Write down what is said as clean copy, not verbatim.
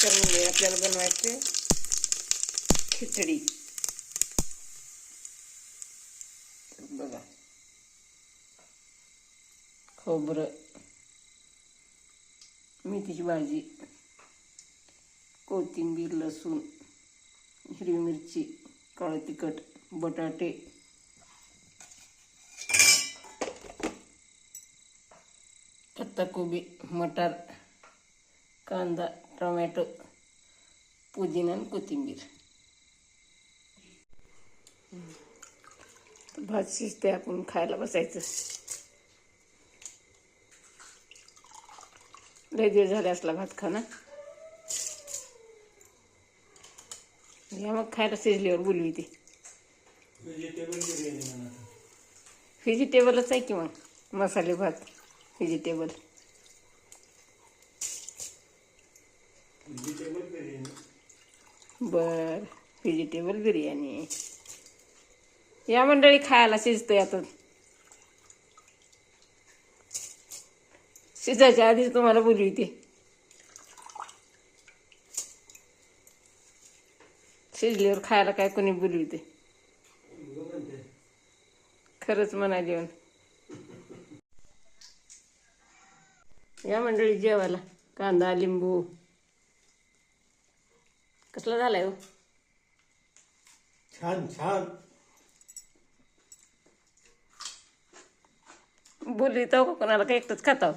नमस्कार म्हणजे आपल्याला बनवायचे खिचडी. बघा, खोबरं, मेथीची भाजी, कोथिंबीर, लसूण, हिरवी मिरची, काळं तिखट, बटाटे, पत्ताकोबी, मटार, कांदा, टोमॅटो, पुदिना आणि कोथिंबीर. भात शिजते, आपण खायला बसायचं. लय दिवस झाले असला भात खाना. या मग खायला शिजल्यावर बोलवी ती. व्हेजिटेबलच आहे की मग, मसाले भात व्हेजिटेबल. बर, व्हेजिटेबल बिर्याणी. या मंडळी, खायला शिजतंय आता. शिजायच्या आधीच तुम्हाला बोलवते. शिजल्यावर खायला काय कोणी बोलवते? खरंच म्हणाली येऊन. या मंडळी जेवायला. कांदा, लिंबू. कसला झालाय हो? छान छान. बोलवितो का कोणाला? का एकटंच खाताव?